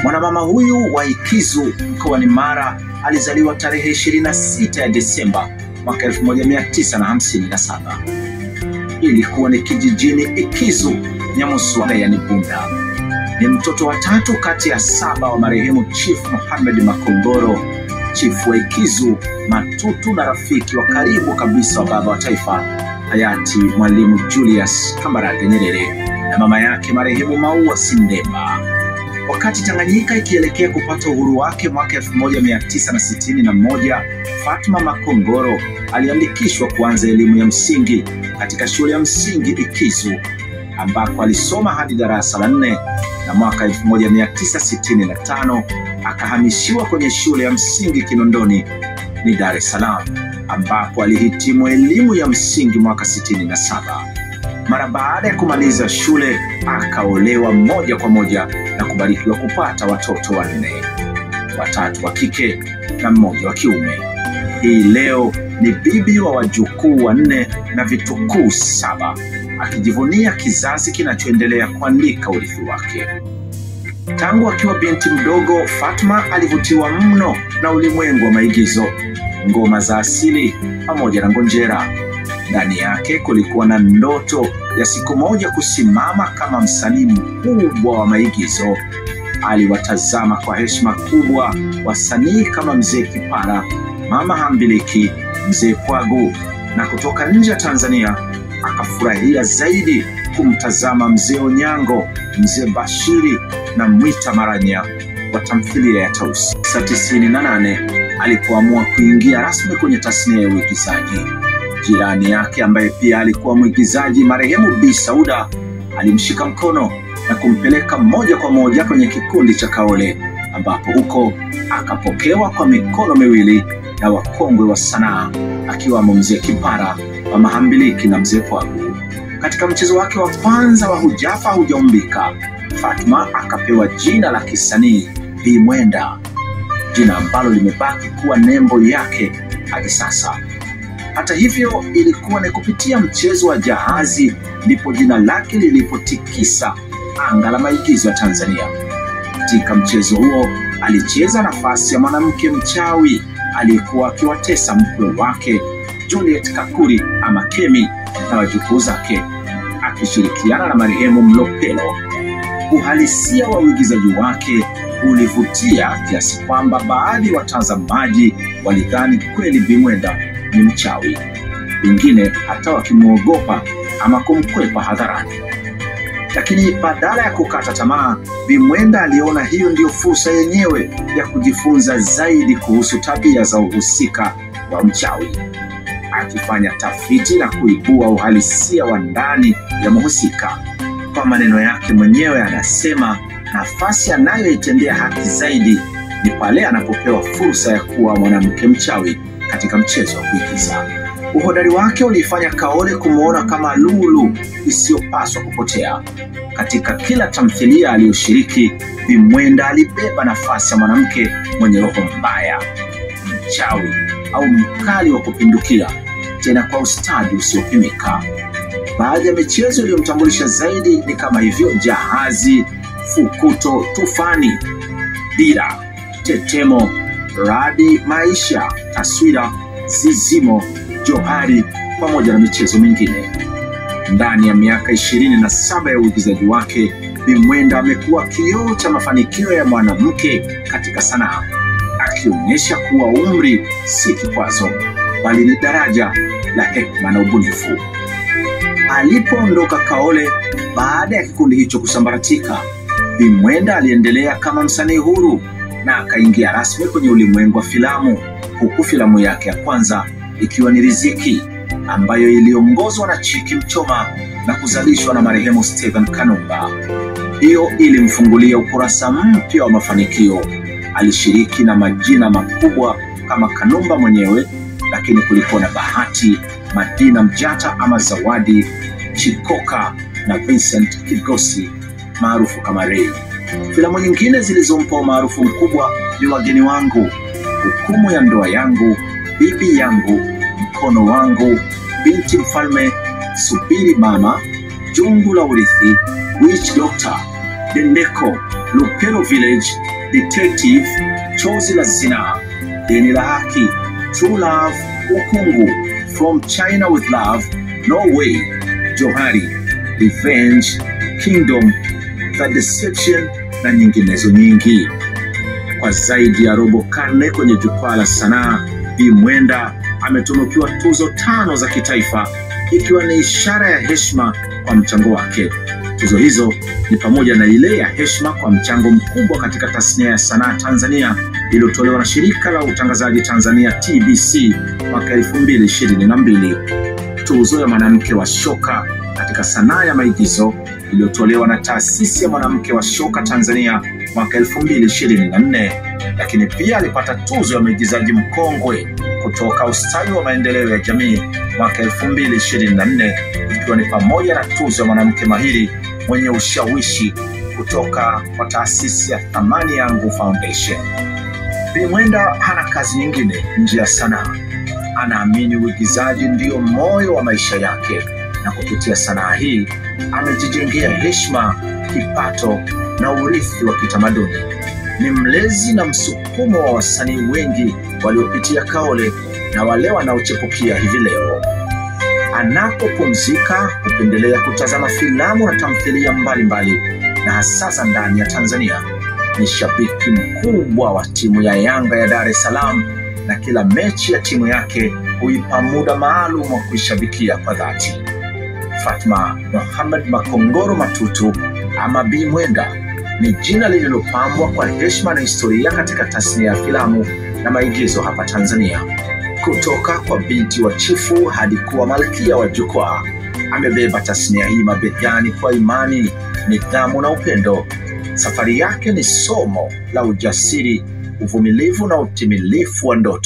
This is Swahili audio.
Mwanamama huyu wa Ikizu mkoani Mara alizaliwa tarehe 26 ya Desemba mwaka 1957. Ilikuwa ni kijijini Ikizu, Nyamuswa ya Bunda. Ni mtoto wa 3 kati ya 7 wa marehemu Chief Mohamed Makongoro, chief wa Ikizu, matutu na rafiki wa karibu kabisa wa baba wa taifa hayati Mwalimu Julius Kambarage Nyerere na mama yake marehemu Maua Sindemba. Wakati Tanganyika ikielekea kupata uhuru wake mwaka 1961, Fatma Makongoro aliandikishwa kuanza elimu ya msingi katika shule ya msingi Ikizu, ambako alisoma hadi darasa la 4, na mwaka 1965 akahamishiwa kwenye shule ya msingi Kinondoni ni Dar es Salaam, ambapo alihitimu elimu ya msingi mwaka 67. Mara baada ya kumaliza shule akaolewa moja kwa moja na kubarikiwa kupata watoto 4, 3 wa kike na 1 wa kiume. Hii leo ni bibi wa wajukuu 4 na vitukuu 7, akijivunia kizazi kinachoendelea kuandika urithi wake. Tangu akiwa binti mdogo, Fatma alivutiwa mno na ulimwengu wa maigizo, ngoma za asili pamoja na ngonjera. Ndani yake kulikuwa na ndoto ya siku moja kusimama kama msanii mkubwa wa maigizo. Aliwatazama kwa heshima kubwa wasanii kama Mzee Kipara, Mama Hambiliki, Mzee Kwagu, na kutoka nje ya Tanzania akafurahia zaidi kumtazama Mzee Onyango, Mzee Bashiri na Mwita Maranya wa tamthilia ya Tausi. 98 alipoamua kuingia rasmi kwenye tasnia ya uigizaji. Jirani yake ambaye pia alikuwa mwigizaji marehemu Bi Sauda alimshika mkono na kumpeleka moja kwa moja kwenye kikundi cha Kaole, ambapo huko akapokewa kwa mikono miwili na wakongwe wa sanaa akiwamo Mzee Kipara, Mama Hambiliki na Mzee Kwagu. Katika mchezo wake wa kwanza wa Hujafa Hujaumbika, Fatma akapewa jina la kisanii Bi Mwenda, jina ambalo limebaki kuwa nembo yake hadi sasa. Hata hivyo, ilikuwa ni kupitia mchezo wa Jahazi ndipo jina lake lilipotikisa anga la maigizo ya Tanzania. Katika mchezo huo alicheza nafasi ya mwanamke mchawi aliyekuwa akiwatesa mkwe wake Juliet Kakuri ama Kemi na wajukuu zake, akishirikiana na marehemu Mlopelo. Uhalisia wa uigizaji wake ulivutia kiasi kwamba baadhi ya watazamaji walidhani kweli Bi Mwenda ni mchawi, wengine hata wakimwogopa ama kumkwepa hadharani. Lakini badala ya kukata tamaa, Bi Mwenda aliona hiyo ndio fursa yenyewe ya kujifunza zaidi kuhusu tabia za uhusika wa mchawi, akifanya tafiti na kuibua uhalisia wa ndani ya mhusika. Kwa maneno yake mwenyewe anasema nafasi anayoitendea haki zaidi ni pale anapopewa fursa ya kuwa mwanamke mchawi katika mchezo wa kuigiza. Uhodari wake ulifanya Kaole kumuona kama lulu isiyopaswa kupotea. Katika kila tamthilia aliyoshiriki, Bi Mwenda alibeba nafasi ya mwanamke mwenye roho mbaya, mchawi au mkali wa kupindukia, tena kwa ustadi usiopimika. Baadhi ya michezo iliyomtambulisha zaidi ni kama hivyo Jahazi, Fukuto, Tufani, Dira, Tetemo, Radi, Maisha, Taswira, Zizimo, Johari pamoja na michezo mingine. Ndani ya miaka 27 ya uigizaji wake, Bi Mwenda amekuwa kioo cha mafanikio ya mwanamke katika sanaa, akionyesha kuwa umri si kikwazo bali ni daraja la hekima na ubunifu. Alipoondoka Kaole baada ya kikundi hicho kusambaratika, Bi Mwenda aliendelea kama msanii huru na akaingia rasmi kwenye ulimwengu wa filamu, huku filamu yake ya kwanza ikiwa ni Riziki, ambayo iliongozwa na Chiki Mchoma na kuzalishwa na marehemu Steven Kanumba. Hiyo ilimfungulia ukurasa mpya wa mafanikio. Alishiriki na majina makubwa kama Kanumba mwenyewe, lakini kulikuwa na Bahati, Madina Mjata ama Zawadi, Chikoka na Vincent Kigosi maarufu kama Ray. Filamu nyingine zilizompa maarufu mkubwa ni Wageni Wangu, Hukumu ya Ndoa Yangu, Bibi Yangu, Mkono Wangu, Binti Mfalme, Subiri Mama, Jungu la Urithi, Witch Doctor, Dendeko Lupero Village, Detective, Chozi la Zinaa, Deni la Haki, True Love, Ukungu, From China with Love, No Way, Johari, Revenge, Kingdom, The Deception na nyinginezo nyingi. Kwa zaidi ya robo karne kwenye jukwaa la sanaa, Bi Mwenda ametunukiwa tuzo 5 za kitaifa, ikiwa ni ishara ya heshima kwa mchango wake. Tuzo hizo ni pamoja na ile ya heshima kwa mchango mkubwa katika tasnia ya sanaa Tanzania iliyotolewa na Shirika la Utangazaji Tanzania TBC mwaka 2022. Tuzo ya mwanamke wa shoka katika sanaa ya maigizo iliyotolewa na Taasisi ya Mwanamke wa Shoka Tanzania mwaka 2024, lakini pia alipata tuzo ya mwigizaji mkongwe kutoka Ustawi wa Maendeleo ya Jamii mwaka 2024, ikiwa ni pamoja na tuzo ya mwanamke mahiri mwenye ushawishi kutoka kwa taasisi ya Thamani Yangu Foundation. Bi Mwenda hana kazi nyingine nje ya sanaa. Anaamini uigizaji ndio moyo wa maisha yake, na kupitia sanaa hii amejijengea heshima, kipato na urithi wa kitamaduni. Ni mlezi na msukumo wa wasanii wengi waliopitia kaole na wale wanaochipukia hivi leo. Anapopumzika hupendelea kutazama filamu na tamthilia mbalimbali, na hasa za ndani ya Tanzania. Ni shabiki mkubwa wa timu ya Yanga ya Dar es Salaam, na kila mechi ya timu yake huipa muda maalum wa kuishabikia kwa dhati. Fatma Mohamed Makongoro Matutu ama Bi Mwenda ni jina lililopambwa kwa heshima na historia katika tasnia ya filamu na maigizo hapa Tanzania. Kutoka kwa binti wa chifu hadi kuwa malkia wa jukwaa, amebeba tasnia hii mabegani kwa imani, nidhamu na upendo. Safari yake ni somo la ujasiri, uvumilivu na utimilifu wa ndoto.